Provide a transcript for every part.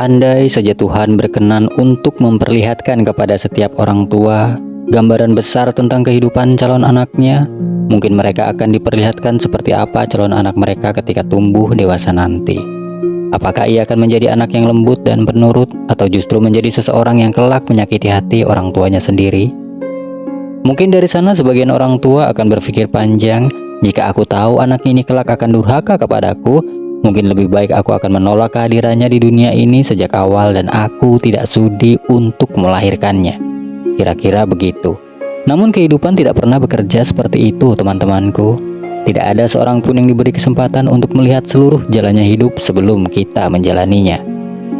Andai saja Tuhan berkenan untuk memperlihatkan kepada setiap orang tua gambaran besar tentang kehidupan calon anaknya, mungkin mereka akan diperlihatkan seperti apa calon anak mereka ketika tumbuh dewasa nanti. Apakah ia akan menjadi anak yang lembut dan penurut, atau justru menjadi seseorang yang kelak menyakiti hati orang tuanya sendiri? Mungkin dari sana sebagian orang tua akan berpikir panjang, jika aku tahu anak ini kelak akan durhaka kepadaku, mungkin lebih baik aku akan menolak kehadirannya di dunia ini sejak awal dan aku tidak sudi untuk melahirkannya. Kira-kira begitu. Namun kehidupan tidak pernah bekerja seperti itu, teman-temanku. Tidak ada seorang pun yang diberi kesempatan untuk melihat seluruh jalannya hidup sebelum kita menjalaninya.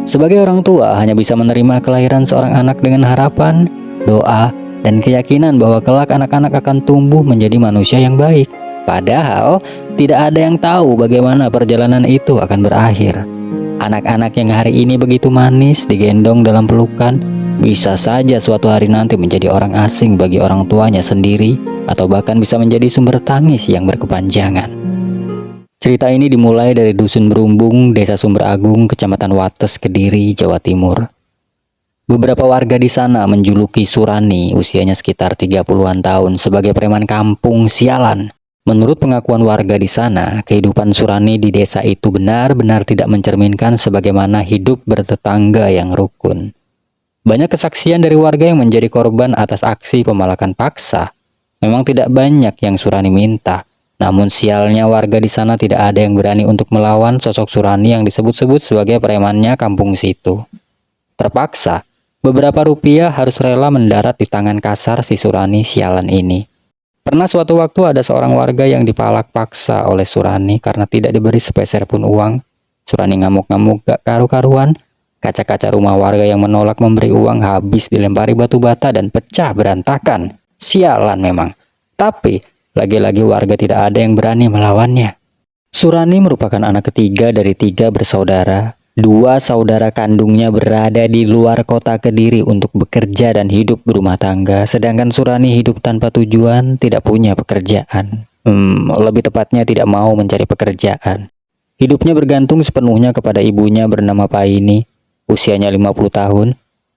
Sebagai orang tua hanya bisa menerima kelahiran seorang anak dengan harapan, doa, dan keyakinan bahwa kelak anak-anak akan tumbuh menjadi manusia yang baik. Padahal tidak ada yang tahu bagaimana perjalanan itu akan berakhir. Anak-anak yang hari ini begitu manis digendong dalam pelukan, bisa saja suatu hari nanti menjadi orang asing bagi orang tuanya sendiri, atau bahkan bisa menjadi sumber tangis yang berkepanjangan. Cerita ini dimulai dari Dusun Berumbung, Desa Sumber Agung, Kecamatan Wates, Kediri, Jawa Timur. Beberapa warga di sana menjuluki Surani, usianya sekitar 30-an tahun, sebagai preman kampung sialan. Menurut pengakuan warga di sana, kehidupan Surani di desa itu benar-benar tidak mencerminkan sebagaimana hidup bertetangga yang rukun. Banyak kesaksian dari warga yang menjadi korban atas aksi pemalakan paksa. Memang tidak banyak yang Surani minta, namun sialnya warga di sana tidak ada yang berani untuk melawan sosok Surani yang disebut-sebut sebagai premannya kampung situ. Terpaksa, beberapa rupiah harus rela mendarat di tangan kasar si Surani sialan ini. Pernah suatu waktu ada seorang warga yang dipalak paksa oleh Surani karena tidak diberi sepeser pun uang. Surani ngamuk-ngamuk gak karu-karuan. Kaca-kaca rumah warga yang menolak memberi uang habis dilempari batu bata dan pecah berantakan. Sialan memang. Tapi, lagi-lagi warga tidak ada yang berani melawannya. Surani merupakan anak ketiga dari 3 bersaudara. 2 saudara kandungnya berada di luar kota Kediri untuk bekerja dan hidup berumah tangga, sedangkan Surani hidup tanpa tujuan, tidak punya pekerjaan. Lebih tepatnya tidak mau mencari pekerjaan. Hidupnya bergantung sepenuhnya kepada ibunya bernama Paini, usianya 50 tahun,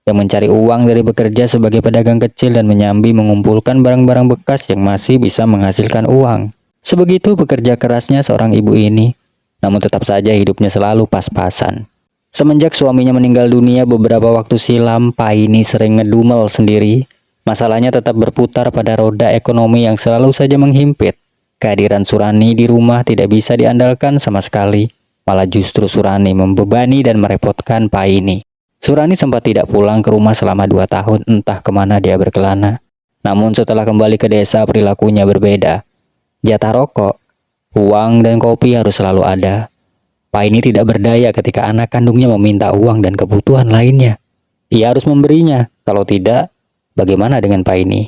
yang mencari uang dari bekerja sebagai pedagang kecil dan menyambi mengumpulkan barang-barang bekas yang masih bisa menghasilkan uang. Sebegitu bekerja kerasnya seorang ibu ini, namun tetap saja hidupnya selalu pas-pasan. Semenjak suaminya meninggal dunia beberapa waktu silam, Paini sering ngedumel sendiri. Masalahnya tetap berputar pada roda ekonomi yang selalu saja menghimpit. Kehadiran Surani di rumah tidak bisa diandalkan sama sekali. Malah justru Surani membebani dan merepotkan Paini. Surani sempat tidak pulang ke rumah selama 2 tahun, entah kemana dia berkelana. Namun setelah kembali ke desa, perilakunya berbeda. Jatah rokok, uang, dan kopi harus selalu ada. Paini tidak berdaya ketika anak kandungnya meminta uang dan kebutuhan lainnya. Ia harus memberinya, kalau tidak, bagaimana dengan Paini?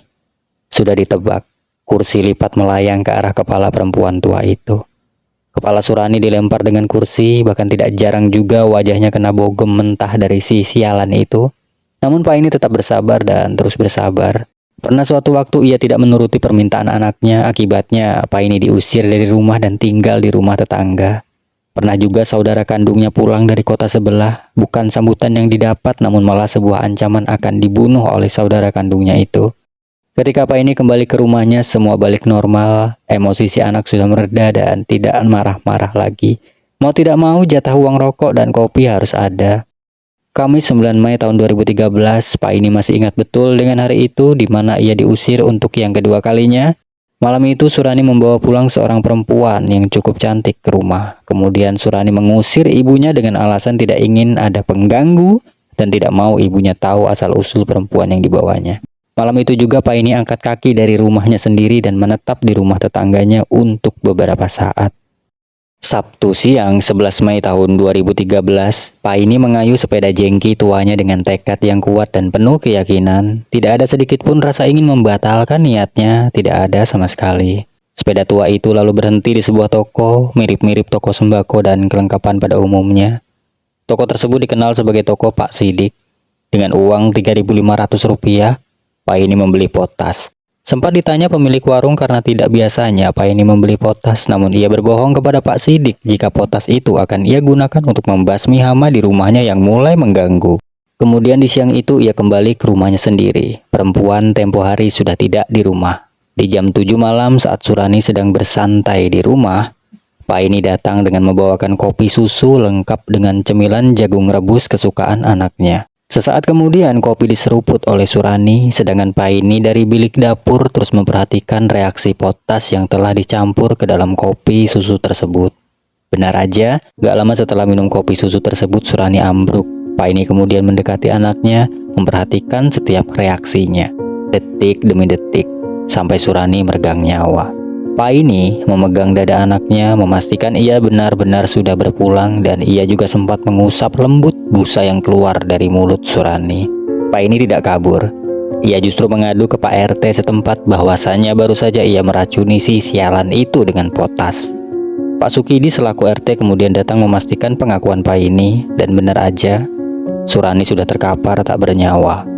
Sudah ditebak, kursi lipat melayang ke arah kepala perempuan tua itu. Kepala Surani dilempar dengan kursi, bahkan tidak jarang juga wajahnya kena bogem mentah dari si sialan itu. Namun Paini tetap bersabar dan terus bersabar. Pernah suatu waktu ia tidak menuruti permintaan anaknya, akibatnya Paini diusir dari rumah dan tinggal di rumah tetangga. Pernah juga saudara kandungnya pulang dari kota sebelah, bukan sambutan yang didapat namun malah sebuah ancaman akan dibunuh oleh saudara kandungnya itu. Ketika Paini kembali ke rumahnya, semua balik normal, emosi si anak sudah mereda dan tidak marah-marah lagi. Mau tidak mau jatah uang rokok dan kopi harus ada. Kamis 9 Mei tahun 2013, Paini masih ingat betul dengan hari itu di mana ia diusir untuk yang kedua kalinya. Malam itu Surani membawa pulang seorang perempuan yang cukup cantik ke rumah. Kemudian Surani mengusir ibunya dengan alasan tidak ingin ada pengganggu dan tidak mau ibunya tahu asal-usul perempuan yang dibawanya. Malam itu juga Paini angkat kaki dari rumahnya sendiri dan menetap di rumah tetangganya untuk beberapa saat. Sabtu siang 11 Mei tahun 2013, Paini mengayuh sepeda jengki tuanya dengan tekad yang kuat dan penuh keyakinan. Tidak ada sedikit pun rasa ingin membatalkan niatnya, tidak ada sama sekali. Sepeda tua itu lalu berhenti di sebuah toko, mirip-mirip toko sembako dan kelengkapan pada umumnya. Toko tersebut dikenal sebagai toko Pak Sidik. Dengan uang Rp3.500, Paini membeli potas. Sempat ditanya pemilik warung karena tidak biasanya Paine membeli potas, namun ia berbohong kepada Pak Sidik jika potas itu akan ia gunakan untuk membasmi hama di rumahnya yang mulai mengganggu. Kemudian di siang itu ia kembali ke rumahnya sendiri. Perempuan tempo hari sudah tidak di rumah. Di jam 7 malam saat Surani sedang bersantai di rumah, Paine datang dengan membawakan kopi susu lengkap dengan cemilan jagung rebus kesukaan anaknya. Sesaat kemudian kopi diseruput oleh Surani, sedangkan Paine dari bilik dapur terus memperhatikan reaksi potas yang telah dicampur ke dalam kopi susu tersebut. Benar aja, gak lama setelah minum kopi susu tersebut Surani ambruk. Paine kemudian mendekati anaknya, memperhatikan setiap reaksinya, detik demi detik, sampai Surani meregang nyawa. Paine memegang dada anaknya, memastikan ia benar-benar sudah berpulang, dan ia juga sempat mengusap lembut busa yang keluar dari mulut Surani. Paine tidak kabur. Ia justru mengadu ke Pak RT setempat bahwasannya baru saja ia meracuni si sialan itu dengan potas. Pak Sukidi selaku RT kemudian datang memastikan pengakuan Paine, dan benar aja, Surani sudah terkapar tak bernyawa.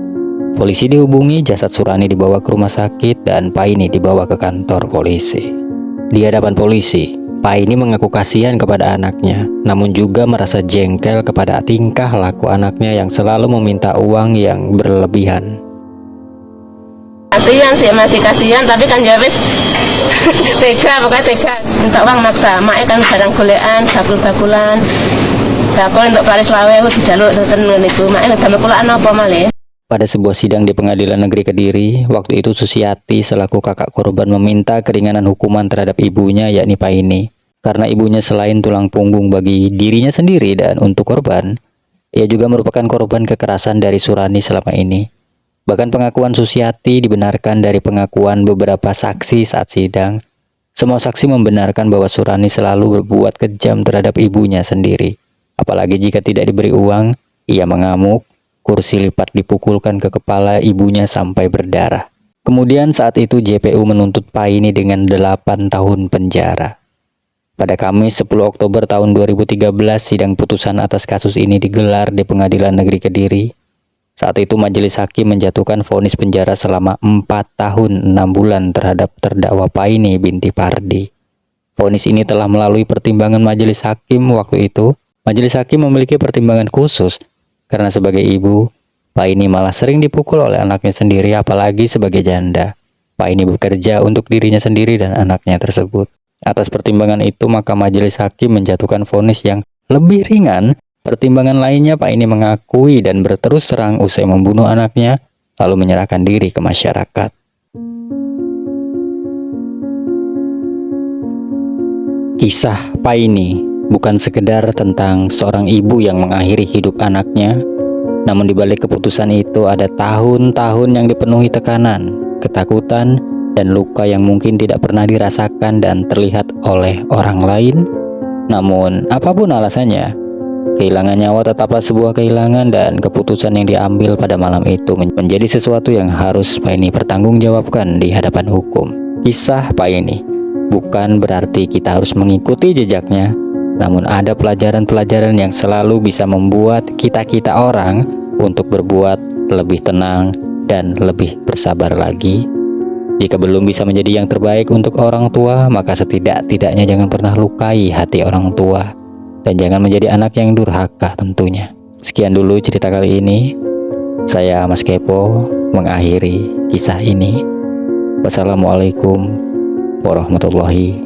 Polisi dihubungi, jasad Surani dibawa ke rumah sakit dan Paine dibawa ke kantor polisi. Di hadapan polisi, Paine mengaku kasihan kepada anaknya, namun juga merasa jengkel kepada tingkah laku anaknya yang selalu meminta uang yang berlebihan. Kasihan sih, masih kasihan, tapi kan ya wis tega, pokoknya tega. Minta uang maksa, mak kan barang golekan, bakul-bakulan, bakul untuk Paris Lawe, aku dijaluk tertentu niku, mak damel kulaan apa malih. Pada sebuah sidang di Pengadilan Negeri Kediri, waktu itu Susiati selaku kakak korban meminta keringanan hukuman terhadap ibunya yakni Paine. Karena ibunya selain tulang punggung bagi dirinya sendiri dan untuk korban, ia juga merupakan korban kekerasan dari Surani selama ini. Bahkan pengakuan Susiati dibenarkan dari pengakuan beberapa saksi saat sidang. Semua saksi membenarkan bahwa Surani selalu berbuat kejam terhadap ibunya sendiri. Apalagi jika tidak diberi uang, ia mengamuk. Kursi lipat dipukulkan ke kepala ibunya sampai berdarah. Kemudian saat itu JPU menuntut Paine dengan 8 tahun penjara. Pada Kamis 10 Oktober tahun 2013, sidang putusan atas kasus ini digelar di Pengadilan Negeri Kediri. Saat itu majelis hakim menjatuhkan vonis penjara selama 4 tahun 6 bulan terhadap terdakwa Paine binti Pardi. Vonis ini telah melalui pertimbangan majelis hakim waktu itu. Majelis hakim memiliki pertimbangan khusus karena sebagai ibu, Paine malah sering dipukul oleh anaknya sendiri, apalagi sebagai janda. Paine bekerja untuk dirinya sendiri dan anaknya tersebut. Atas pertimbangan itu, maka majelis hakim menjatuhkan vonis yang lebih ringan. Pertimbangan lainnya, Paine mengakui dan berterus terang usai membunuh anaknya, lalu menyerahkan diri ke masyarakat. Kisah Paine bukan sekedar tentang seorang ibu yang mengakhiri hidup anaknya, namun di balik keputusan itu ada tahun-tahun yang dipenuhi tekanan, ketakutan, dan luka yang mungkin tidak pernah dirasakan dan terlihat oleh orang lain. Namun, apapun alasannya, kehilangan nyawa tetaplah sebuah kehilangan, dan keputusan yang diambil pada malam itu menjadi sesuatu yang harus Paine pertanggungjawabkan di hadapan hukum. Kisah Paine bukan berarti kita harus mengikuti jejaknya, namun ada pelajaran-pelajaran yang selalu bisa membuat kita orang untuk berbuat lebih tenang dan lebih bersabar lagi. Jika belum bisa menjadi yang terbaik untuk orang tua, maka setidak-tidaknya jangan pernah lukai hati orang tua. Dan jangan menjadi anak yang durhaka tentunya. Sekian dulu cerita kali ini. Saya Mas Kepo mengakhiri kisah ini. Wassalamualaikum warahmatullahi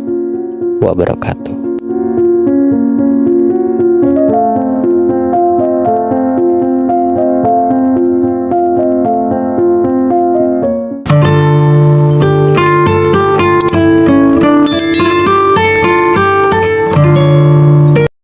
wabarakatuh.